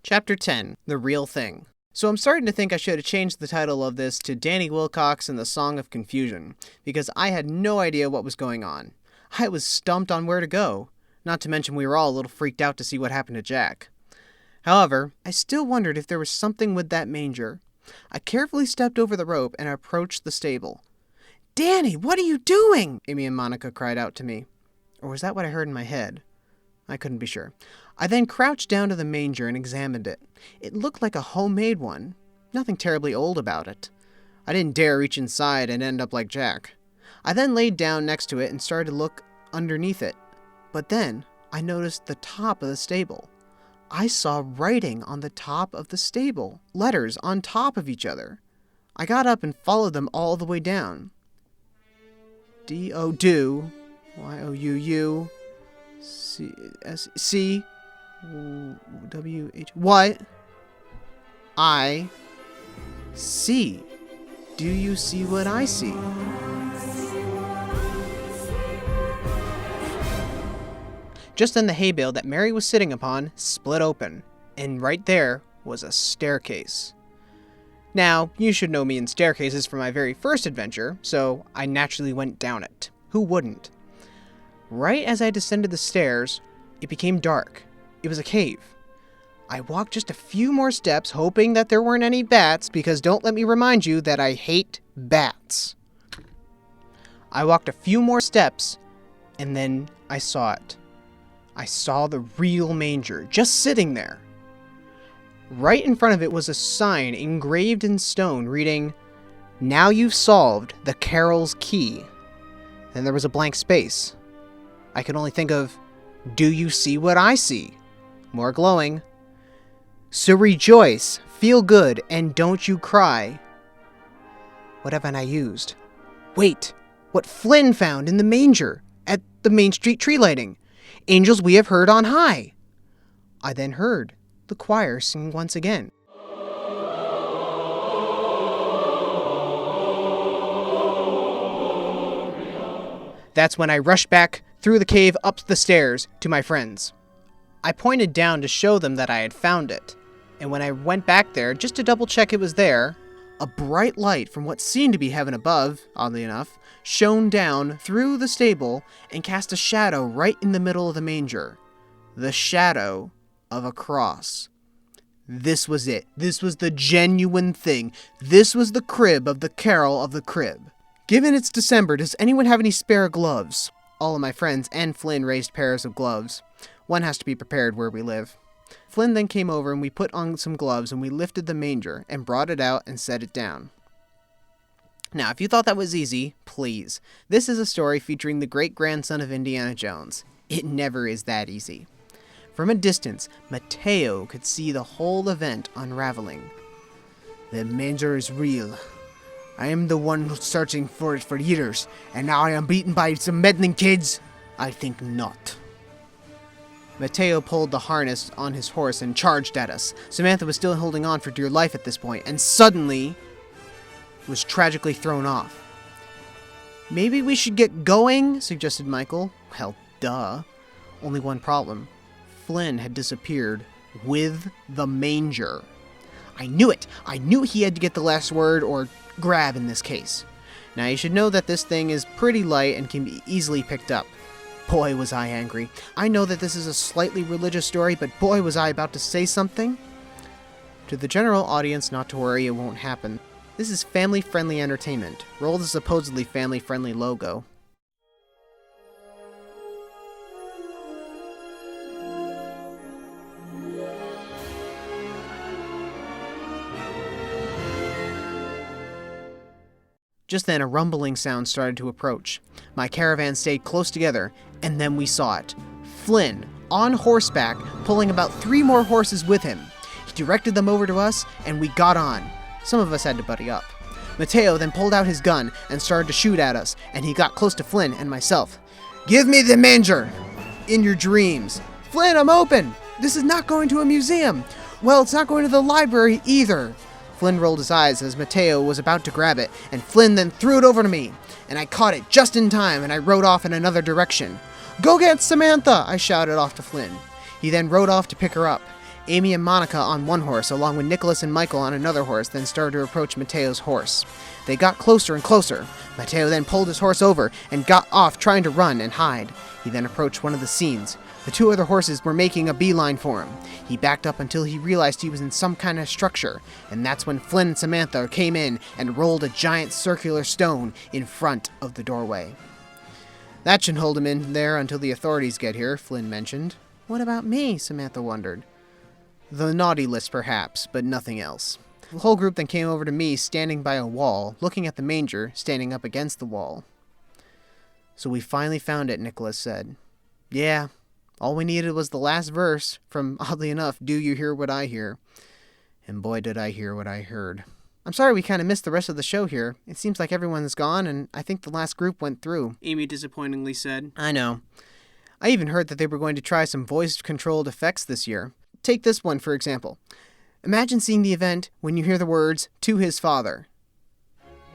Chapter 10, The Real Thing. So I'm starting to think I should have changed the title of this to Danny Wilcox and the Song of Confusion, because I had no idea what was going on. I was stumped on where to go, not to mention we were all a little freaked out to see what happened to Jack. However, I still wondered if there was something with that manger. I carefully stepped over the rope and approached the stable. "Danny, what are you doing?" Amy and Monica cried out to me. Or was that what I heard in my head? I couldn't be sure. I then crouched down to the manger and examined it. It looked like a homemade one. Nothing terribly old about it. I didn't dare reach inside and end up like Jack. I then laid down next to it and started to look underneath it. But then I noticed the top of the stable. I saw writing on the top of the stable. Letters on top of each other. I got up and followed them all the way down. D-O-do, Y-O-U-U, C-S-C, W-H, what? I see. Do you see what I see? Just then the hay bale that Mary was sitting upon split open, and right there was a staircase. Now, you should know me in staircases from my very first adventure, so I naturally went down it. Who wouldn't? Right as I descended the stairs, it became dark. It was a cave. I walked just a few more steps, hoping that there weren't any bats, because don't let me remind you that I hate bats. I walked a few more steps, and then I saw it. I saw the real manger, just sitting there. Right in front of it was a sign engraved in stone reading, "Now you've solved the Carol's key." Then there was a blank space. I could only think of, "Do you see what I see?" More glowing. "So rejoice, feel good, and don't you cry." What haven't I used? Wait, what Flynn found in the manger at the Main Street tree lighting. "Angels we have heard on high." I then heard the choir sing once again. That's when I rushed back through the cave up the stairs to my friends. I pointed down to show them that I had found it, and when I went back there just to double check it was there, a bright light from what seemed to be heaven above, oddly enough, shone down through the stable and cast a shadow right in the middle of the manger. The shadow of a cross. This was it. This was the genuine thing. This was the crib of the Carol of the Crib. Given it's December, does anyone have any spare gloves? All of my friends and Flynn raised pairs of gloves. One has to be prepared where we live. Flynn then came over and we put on some gloves and we lifted the manger and brought it out and set it down. Now, if you thought that was easy, please. This is a story featuring the great-grandson of Indiana Jones. It never is that easy. From a distance, Mateo could see the whole event unraveling. "The manger is real. I am the one searching for it for years, and now I am beaten by some meddling kids? I think not." Mateo pulled the harness on his horse and charged at us. Samantha was still holding on for dear life at this point, and suddenly was tragically thrown off. "Maybe we should get going," suggested Michael. Well, duh. Only one problem. Flynn had disappeared with the manger. I knew it! I knew he had to get the last word, or grab in this case. Now you should know that this thing is pretty light and can be easily picked up. Boy, was I angry. I know that this is a slightly religious story, but boy, was I about to say something. To the general audience, not to worry, it won't happen. This is family-friendly entertainment. Roll the supposedly family-friendly logo. Just then, a rumbling sound started to approach. My caravan stayed close together, and then we saw it. Flynn, on horseback, pulling about 3 more horses with him. He directed them over to us, and we got on. Some of us had to buddy up. Mateo then pulled out his gun and started to shoot at us, and he got close to Flynn and myself. "Give me the manger!" "In your dreams." "Flynn, I'm open! This is not going to a museum." "Well, it's not going to the library either." Flynn rolled his eyes as Mateo was about to grab it, and Flynn then threw it over to me, and I caught it just in time, and I rode off in another direction. "Go get Samantha!" I shouted off to Flynn. He then rode off to pick her up. Amy and Monica on one horse, along with Nicholas and Michael on another horse, then started to approach Mateo's horse. They got closer and closer. Mateo then pulled his horse over and got off trying to run and hide. He then approached one of the scenes. The two other horses were making a beeline for him. He backed up until he realized he was in some kind of structure, and that's when Flynn and Samantha came in and rolled a giant circular stone in front of the doorway. That should hold him in there until the authorities get here, Flynn mentioned. What about me? Samantha wondered. The naughty list, perhaps, but nothing else. The whole group then came over to me, standing by a wall, looking at the manger, standing up against the wall. So we finally found it, Nicholas said. Yeah, all we needed was the last verse from, oddly enough, Do You Hear What I Hear? And boy, did I hear what I heard. I'm sorry we kind of missed the rest of the show here. It seems like everyone's gone, and I think the last group went through, Amy disappointingly said. I know. I even heard that they were going to try some voice-controlled effects this year. Take this one, for example. Imagine seeing the event when you hear the words, To His Father.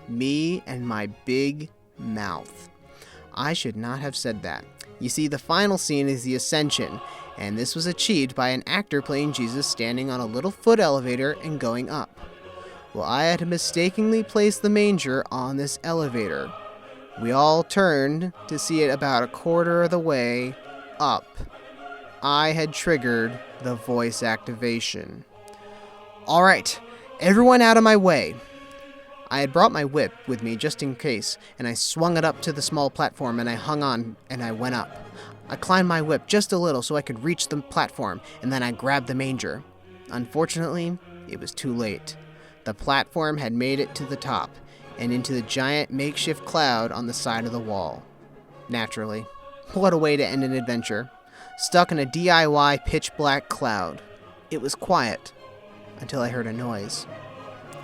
Me and my big mouth. I should not have said that. You see, the final scene is the Ascension, and this was achieved by an actor playing Jesus standing on a little foot elevator and going up. Well, I had mistakenly placed the manger on this elevator. We all turned to see it about a quarter of the way up. I had triggered the voice activation. All right, everyone out of my way. I had brought my whip with me just in case, and I swung it up to the small platform and I hung on and I went up. I climbed my whip just a little so I could reach the platform, and then I grabbed the manger. Unfortunately, it was too late. The platform had made it to the top and into the giant makeshift cloud on the side of the wall. Naturally. What a way to end an adventure. Stuck in a DIY pitch-black cloud. It was quiet until I heard a noise.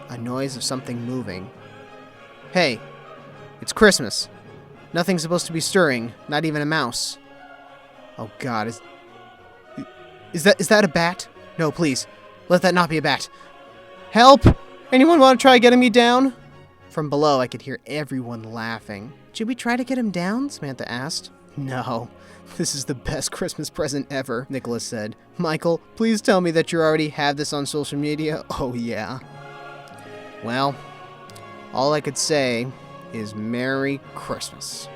A noise of something moving. Hey, it's Christmas. Nothing's supposed to be stirring, not even a mouse. Oh God, is that a bat? No, please, let that not be a bat. Help! Anyone want to try getting me down? From below, I could hear everyone laughing. Should we try to get him down? Samantha asked. No, this is the best Christmas present ever, Nicholas said. Michael, please tell me that you already have this on social media. Oh yeah. Well, all I could say is Merry Christmas.